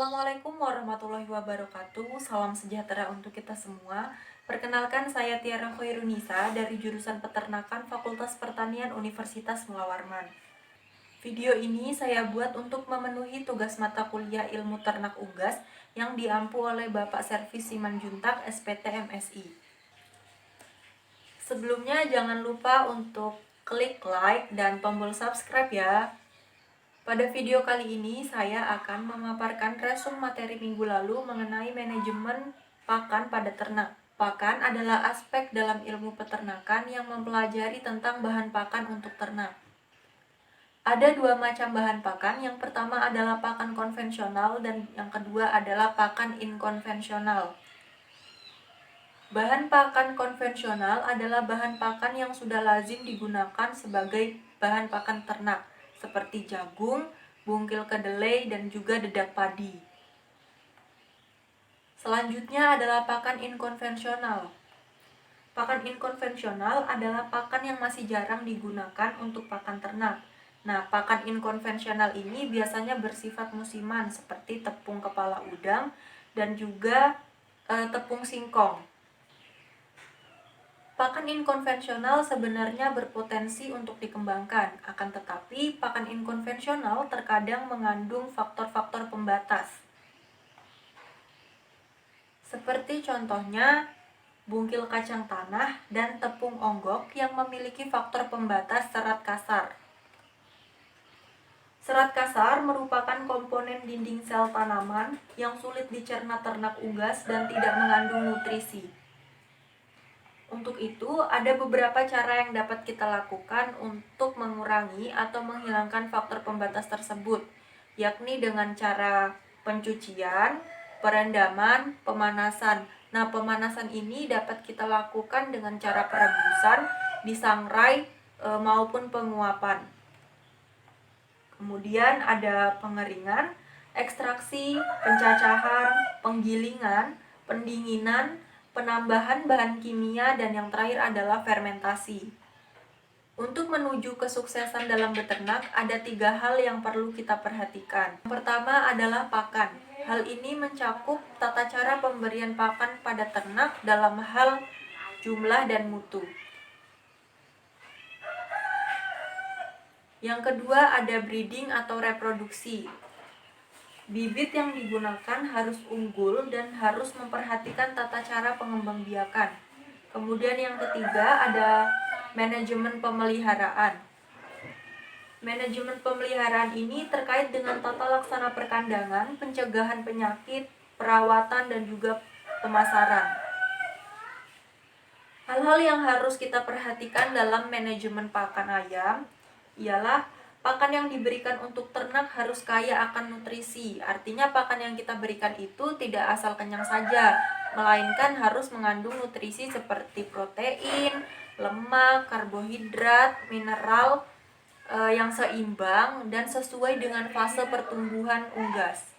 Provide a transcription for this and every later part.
Assalamualaikum warahmatullahi wabarakatuh. Salam sejahtera untuk kita semua. Perkenalkan, saya Tiara Khairunisa dari jurusan Peternakan Fakultas Pertanian Universitas Mula Warman. Video ini saya buat untuk memenuhi tugas mata kuliah Ilmu Ternak Unggas yang diampu oleh Bapak Servis Simanjuntak SPT MSI. Sebelumnya jangan lupa untuk klik like dan tombol subscribe ya. Pada video kali ini saya akan memaparkan resum materi minggu lalu mengenai manajemen pakan pada ternak. Pakan adalah aspek dalam ilmu peternakan yang mempelajari tentang bahan pakan untuk ternak. Ada dua macam bahan pakan, yang pertama adalah pakan konvensional dan yang kedua adalah pakan inkonvensional. Bahan pakan konvensional adalah bahan pakan yang sudah lazim digunakan sebagai bahan pakan ternak, seperti jagung, bungkil kedelai, dan juga dedak padi. Selanjutnya adalah pakan inkonvensional. Pakan inkonvensional adalah pakan yang masih jarang digunakan untuk pakan ternak. Nah, pakan inkonvensional ini biasanya bersifat musiman seperti tepung kepala udang dan juga tepung singkong. Pakan inkonvensional sebenarnya berpotensi untuk dikembangkan, akan tetapi pakan inkonvensional terkadang mengandung faktor-faktor pembatas. Seperti contohnya bungkil kacang tanah dan tepung onggok yang memiliki faktor pembatas serat kasar. Serat kasar merupakan komponen dinding sel tanaman yang sulit dicerna ternak unggas dan tidak mengandung nutrisi. Untuk itu, ada beberapa cara yang dapat kita lakukan untuk mengurangi atau menghilangkan faktor pembatas tersebut, yakni dengan cara pencucian, perendaman, pemanasan. Nah, pemanasan ini dapat kita lakukan dengan cara perebusan, disangrai, maupun penguapan. Kemudian ada pengeringan, ekstraksi, pencacahan, penggilingan, pendinginan, penambahan bahan kimia, dan yang terakhir adalah fermentasi. Untuk menuju kesuksesan dalam beternak, ada 3 hal yang perlu kita perhatikan. Yang pertama adalah pakan. Hal ini mencakup tata cara pemberian pakan pada ternak dalam hal jumlah dan mutu. Yang kedua ada breeding atau reproduksi. Bibit yang digunakan harus unggul dan harus memperhatikan tata cara pengembangbiakan. Kemudian yang ketiga ada manajemen pemeliharaan. Manajemen pemeliharaan ini terkait dengan tata laksana perkandangan, pencegahan penyakit, perawatan, dan juga pemasaran. Hal-hal yang harus kita perhatikan dalam manajemen pakan ayam ialah pakan yang diberikan untuk ternak harus kaya akan nutrisi. Artinya pakan yang kita berikan itu tidak asal kenyang saja, melainkan harus mengandung nutrisi seperti protein, lemak, karbohidrat, mineral yang seimbang dan sesuai dengan fase pertumbuhan unggas.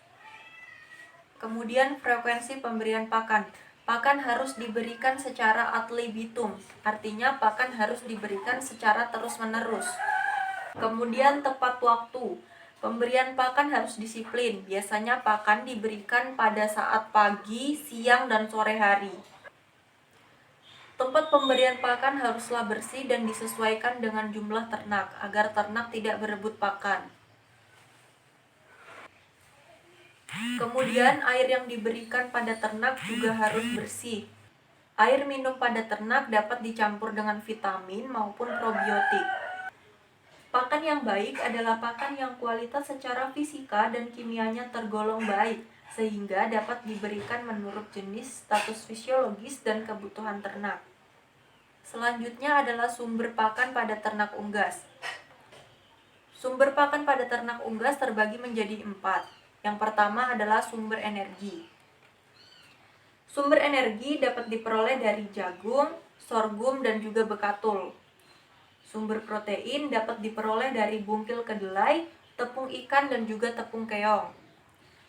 Kemudian frekuensi pemberian pakan. Pakan harus diberikan secara ad libitum, artinya pakan harus diberikan secara terus-menerus. Kemudian tepat waktu. Pemberian pakan harus disiplin. Biasanya pakan diberikan pada saat pagi, siang, dan sore hari. Tempat pemberian pakan haruslah bersih dan disesuaikan dengan jumlah ternak agar ternak tidak berebut pakan. Kemudian air yang diberikan pada ternak juga harus bersih. Air minum pada ternak dapat dicampur dengan vitamin maupun probiotik. Pakan yang baik adalah pakan yang kualitas secara fisika dan kimianya tergolong baik, sehingga dapat diberikan menurut jenis, status fisiologis, dan kebutuhan ternak. Selanjutnya adalah sumber pakan pada ternak unggas. Sumber pakan pada ternak unggas terbagi menjadi 4. Yang pertama adalah sumber energi. Sumber energi dapat diperoleh dari jagung, sorghum, dan juga bekatul. Sumber protein dapat diperoleh dari bungkil kedelai, tepung ikan, dan juga tepung keong.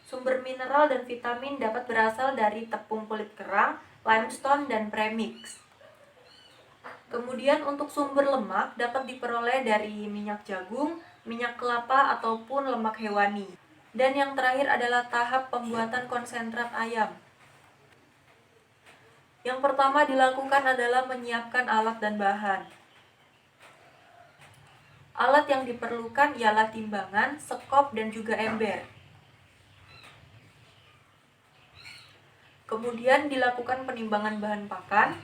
Sumber mineral dan vitamin dapat berasal dari tepung kulit kerang, limestone, dan premix. Kemudian untuk sumber lemak dapat diperoleh dari minyak jagung, minyak kelapa, ataupun lemak hewani. Dan yang terakhir adalah tahap pembuatan konsentrat ayam. Yang pertama dilakukan adalah menyiapkan alat dan bahan. Alat yang diperlukan ialah timbangan, sekop, dan juga ember. Kemudian dilakukan penimbangan bahan pakan.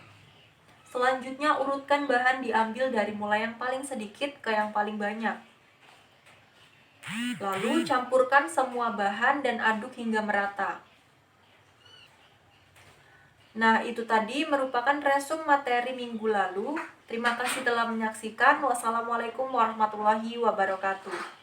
Selanjutnya urutkan bahan diambil dari mulai yang paling sedikit ke yang paling banyak. Lalu campurkan semua bahan dan aduk hingga merata. Nah, itu tadi merupakan resum materi minggu lalu. Terima kasih telah menyaksikan. Wassalamualaikum warahmatullahi wabarakatuh.